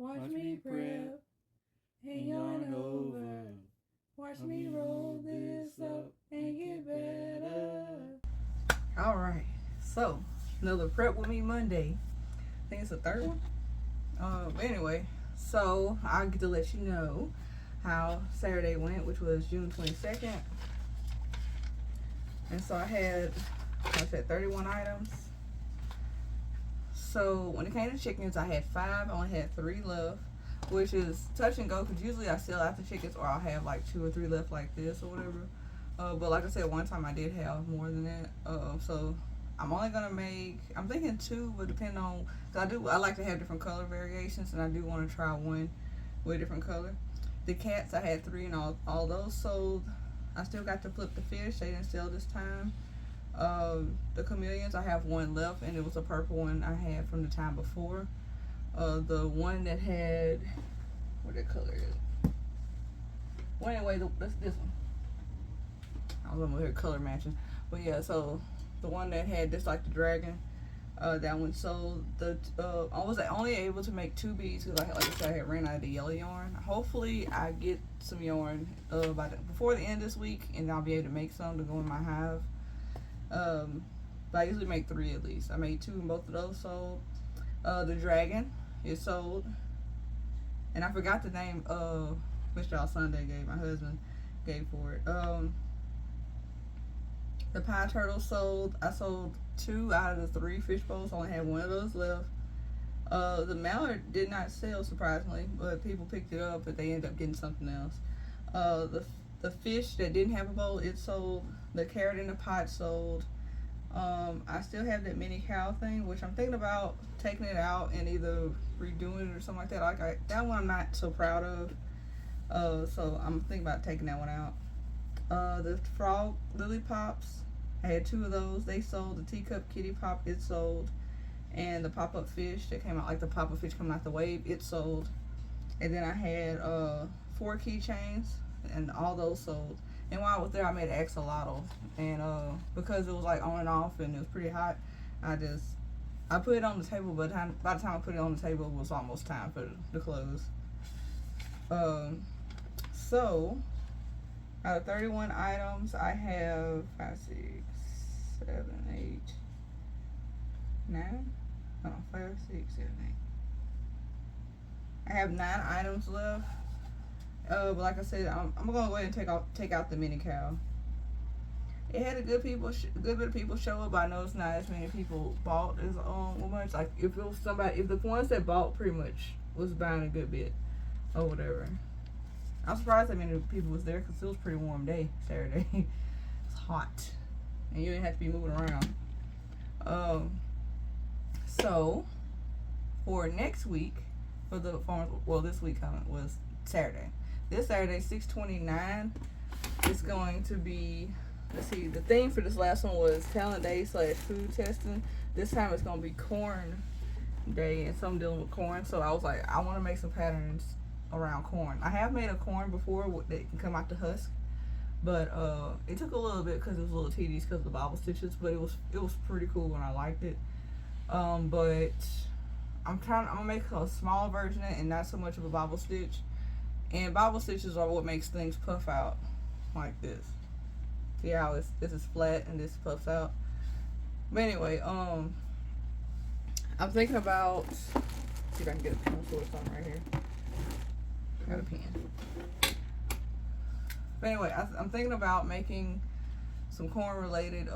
Watch me prep and yarn over. Watch me roll this up and get better. All right, so another prep with me Monday. I think it's the third one. But anyway, so I get to let you know how Saturday went, which was June 22nd. And so I had, like I said, 31 items. So when it came to chickens, I had 5. I only had 3 left, which is touch and go because usually I sell out the chickens or I'll have like 2 or 3 left like this or whatever. But like I said, one time I did have more than that. So I'm only gonna make, I'm thinking 2, but depending on, cause I like to have different color variations, and I do want to try one with a different color. The cats, I had 3, and all those sold. I still got to flip the fish. They didn't sell this time. The chameleons, I have 1 left, and it was a purple one I had from the time before. The one that had, what that color is? Well, anyway, this one. I was over here color matching, but yeah. So the one that had just like the dragon, that one sold. I was only able to make 2 beads because, like I said, I had ran out of the yellow yarn. Hopefully, I get some yarn before the end of this week, and I'll be able to make some to go in my hive. But I usually make 3 at least. I made 2 and both of those sold. The dragon is sold, and I forgot the name of Mr. Sunday gave my husband gave for it. The pie turtle sold. I sold 2 out of the 3 fish bowls. I only had 1 of those left. The mallard did not sell, surprisingly, but people picked it up, but they ended up getting something else. The fish that didn't have a bowl, it sold. The carrot in the pot sold. I still have that mini cow thing, which I'm thinking about taking it out and either redoing it or something like that. That one I'm not so proud of. So I'm thinking about taking that one out. The frog lily pops, I had 2 of those. They sold. The teacup kitty pop, it sold. And the pop-up fish that came out, like the pop-up fish coming out the wave, it sold. And then I had 4 keychains, and all those sold. And while I was there, I made an axolotl, and because it was like on and off and it was pretty hot, I put it on the table. But by the time I put it on the table, it was almost time for the close. So out of 31 items, I have 5, 6, 7, 8, 9. Oh, 5, 6, 7, 8. I have 9 items left. But like I said, I'm gonna go ahead and take out the mini cow. It had a good bit of people show up. I know it's not as many people bought as much. Like if the ones that bought pretty much was buying a good bit or whatever. I'm surprised how many people was there because it was a pretty warm day Saturday. It's hot, and you didn't have to be moving around. So for next week, for the farmers, well, this week coming was Saturday. This Saturday, 6/29, it's going to be, let's see, the theme for this last one was talent day / food testing. This time it's going to be corn day and something dealing with corn. So I was like, I want to make some patterns around corn. I have made a corn before that can come out the husk, but it took a little bit because it was a little tedious because of the bobble stitches, but it was pretty cool and I liked it. But I'm gonna make a small version and not so much of a bobble stitch. And bobble stitches are what makes things puff out like this. See how this is flat and this puffs out. But anyway, I'm thinking about, see if I can get a pencil or something right here. I got a pen. But anyway, I'm thinking about making some corn related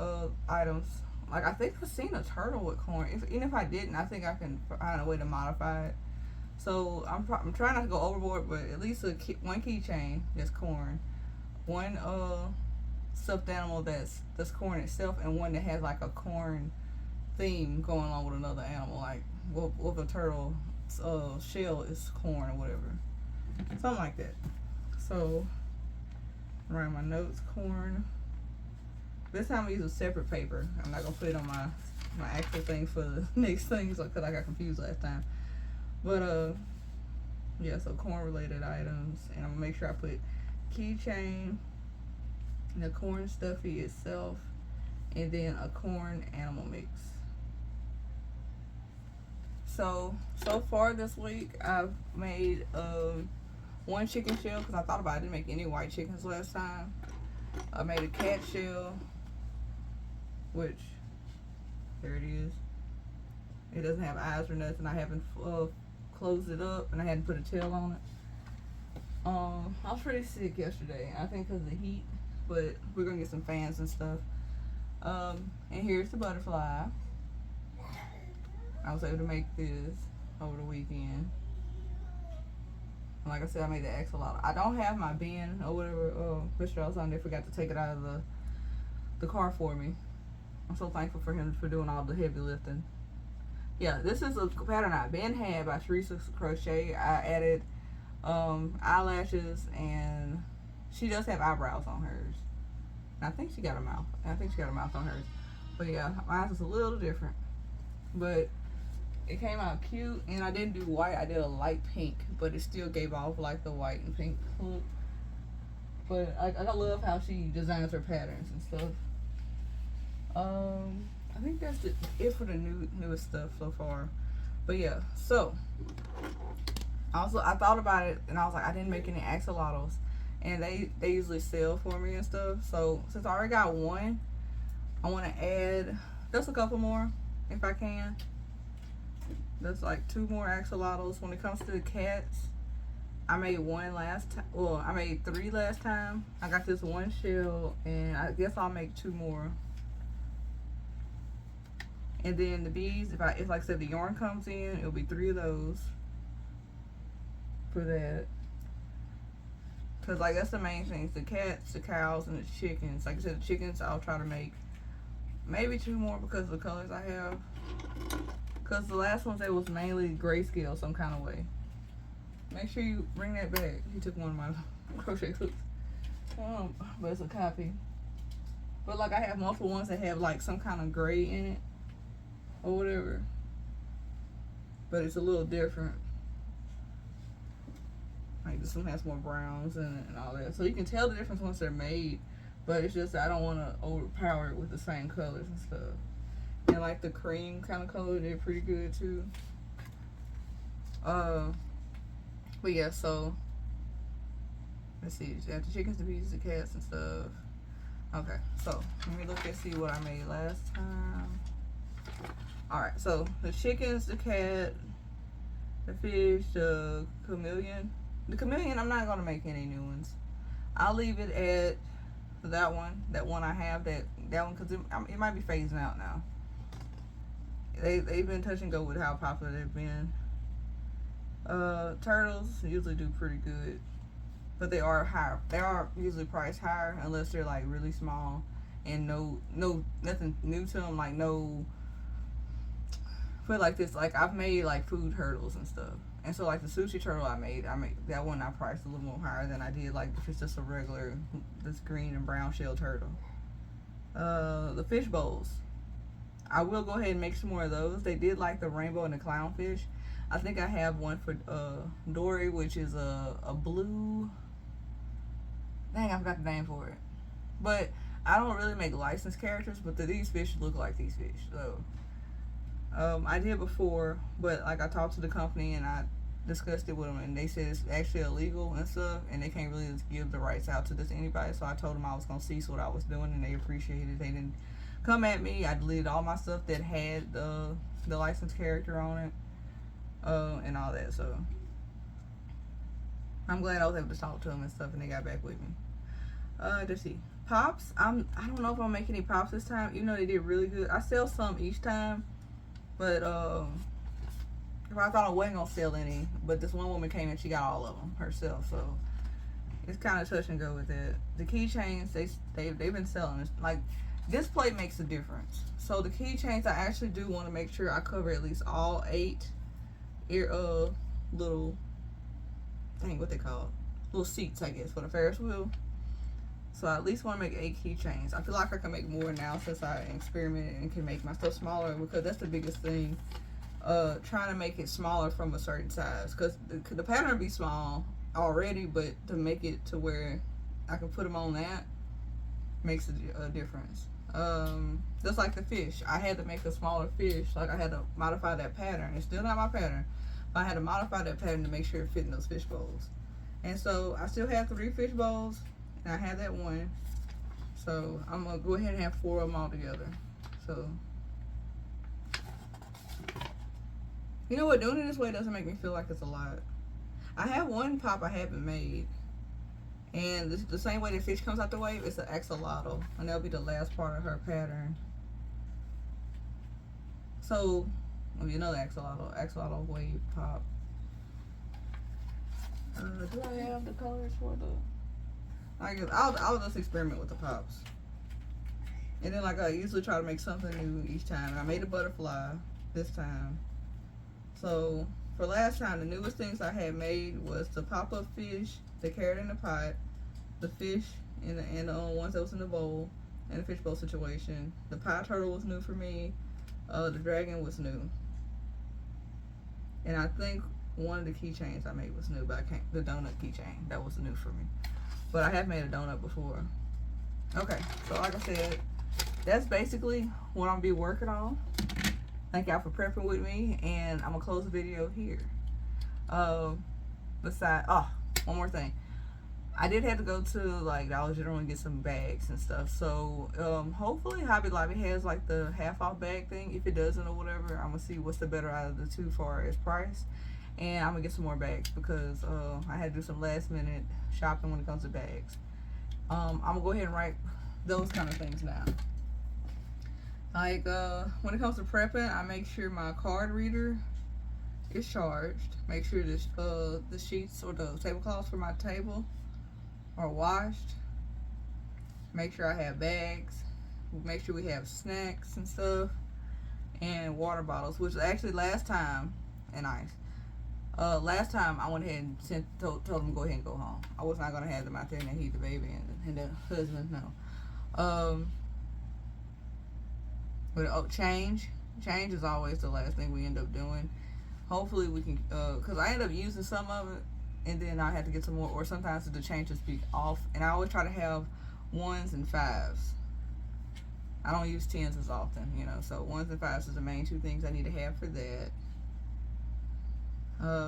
items. Like I think I've seen a turtle with corn. Even if I didn't, I think I can find a way to modify it. So I'm trying not to go overboard, but at least one keychain that's corn, one stuffed animal that's corn itself, and one that has like a corn theme going along with another animal, like with a turtle shell is corn or whatever, something like that. So write my notes, corn. This time I use a separate paper. I'm not gonna put it on my actual thing for the next thing, so because I got confused last time. But yeah, so corn related items, and I'm gonna make sure I put keychain, the corn stuffy itself, and then a corn animal mix. So far this week, I've made one chicken shell because I thought about it. I didn't make any white chickens last time. I made a cat shell, which, there it is. It doesn't have eyes or nothing. I haven't closed it up, and I hadn't put a tail on it. I was pretty sick yesterday. I think because of the heat, but we're gonna get some fans and stuff. And here's the butterfly. I was able to make this over the weekend. And like I said, I made the axolotl. I don't have my bin or whatever. Mr. Alexander, they forgot to take it out of the car for me. I'm so thankful for him for doing all the heavy lifting. Yeah, this is a pattern I've been had by Teresa Crochet. I added eyelashes, and she does have eyebrows on hers. And I think she got a mouth. On hers. But yeah, mine is a little different. But it came out cute, and I didn't do white. I did a light pink, but it still gave off like the white and pink look. But I love how she designs her patterns and stuff. I think that's it for the newest stuff so far. But yeah, so also I thought about it, and I was like, I didn't make any axolotls, and they usually sell for me and stuff. So since I already got one, I want to add just a couple more if I can. That's like 2 more axolotls. When it comes to the cats, I made one last time. Well, I made 3 last time. I got this one shell, and I guess I'll make 2 more. And then the bees, if like I said, the yarn comes in, it'll be 3 of those for that. Cause like that's the main things: the cats, the cows, and the chickens. Like I said, the chickens I'll try to make maybe 2 more because of the colors I have. Cause the last ones, it was mainly grayscale some kind of way. Make sure you bring that back. He took one of my crochet hooks. But it's a copy. But like I have multiple ones that have like some kind of gray in it or whatever. But it's a little different. Like this one has more browns in it and all that. So you can tell the difference once they're made. But it's just I don't want to overpower it with the same colors and stuff. And like the cream kind of color, they're pretty good too. But yeah, so let's see. You have the chickens, the bees, the cats, and stuff. Okay, so let me look and see what I made last time. Alright, so the chickens, the cat, the fish, the chameleon. The chameleon, I'm not gonna make any new ones. I'll leave it at that one I have, that one, because it might be phasing out now. They've been touch and go with how popular they've been. Turtles usually do pretty good, but they are higher. They are usually priced higher unless they're like really small and nothing new to them. Like no, put like this. Like I've made like food turtles and stuff, and so like the sushi turtle I made that one I priced a little more higher than I did like if it's just a regular this green and brown shell turtle. The fish bowls, I will go ahead and make some more of those. They did like the rainbow and the clownfish. I think I have one for Dory, which is a blue. Dang, I forgot the name for it. But I don't really make licensed characters, but these fish look like these fish. So I did before, but like I talked to the company and I discussed it with them, and they said it's actually illegal and stuff, and they can't really just give the rights out to just anybody. So I told them I was gonna cease what I was doing, and they appreciated it. They didn't come at me. I deleted all my stuff that had the licensed character on it, and all that. So I'm glad I was able to talk to them and stuff, and they got back with me. Let's see. Pops, I don't know if I'll make any pops this time, even though they did really good. I sell some each time, but I thought I wasn't gonna sell any, but this one woman came and she got all of them herself, so it's kind of touch and go with it. The keychains, they've been selling this. Like this plate makes a difference. So the keychains, I actually do want to make sure I cover at least all 8 little, dang, what they call, little seats, I guess, for the Ferris wheel. So I at least want to make 8 keychains. I feel like I can make more now since I experimented and can make my stuff smaller, because that's the biggest thing. Trying to make it smaller from a certain size, because the pattern would be small already, but to make it to where I can put them on that makes a difference. Just like the fish, I had to make a smaller fish. Like I had to modify that pattern. It's still not my pattern, but I had to modify that pattern to make sure it fit in those fish bowls. And so I still have 3 fish bowls, and I had that one. So I'm gonna go ahead and have 4 of them all together. So you know what? Doing it this way doesn't make me feel like it's a lot. I have one pop I haven't made. And the same way the fish comes out the wave, it's an axolotl. And that'll be the last part of her pattern. So, well, you know the axolotl wave pop. Do I have the colors for the... I guess I'll just experiment with the pops. And then like I usually try to make something new each time. And I made a butterfly this time. So, for last time, the newest things I had made was the pop-up fish, the carrot in the pot, the fish and the ones that was in the bowl, and the fish bowl situation. The pie turtle was new for me. The dragon was new. And I think one of the keychains I made was new, but the donut keychain, that was new for me. But I have made a donut before. Okay, so like I said, that's basically what I'm gonna be working on. Thank y'all for prepping with me, and I'm gonna close the video here. One more thing. I did have to go to like Dollar General and get some bags and stuff. So hopefully Hobby Lobby has like the half off bag thing. If it doesn't or whatever, I'm gonna see what's the better out of the two far as price. And I'm gonna get some more bags because I had to do some last minute shopping when it comes to bags. I'm gonna go ahead and write those kind of things down. Like when it comes to prepping, I make sure my card reader is charged. Make sure the sheets or the tablecloths for my table are washed. Make sure I have bags. Make sure we have snacks and stuff, and water bottles. Which actually last time, and ice. Last time I went ahead and told them to go ahead and go home. I was not gonna have them out there and heat the baby and the husband. No. But change is always the last thing we end up doing. Hopefully we can, cause I end up using some of it, and then I have to get some more. Or sometimes the change just be off, and I always try to have 1s and 5s. I don't use 10s as often, you know. So 1s and 5s is the main 2 things I need to have for that.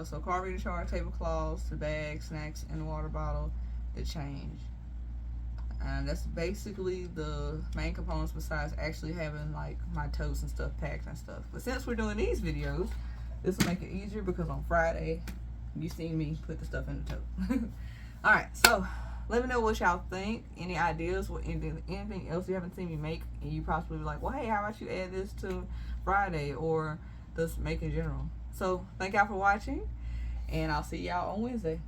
So card reader charge, tablecloths, the bag, snacks, and the water bottle, the change. And that's basically the main components besides actually having like my totes and stuff packed and stuff. But since we're doing these videos, this will make it easier because on Friday, you seen me put the stuff in the tote. Alright, so let me know what y'all think. Any ideas, anything else you haven't seen me make, and you possibly be like, well, hey, how about you add this to Friday, or just make in general. So thank y'all for watching, and I'll see y'all on Wednesday.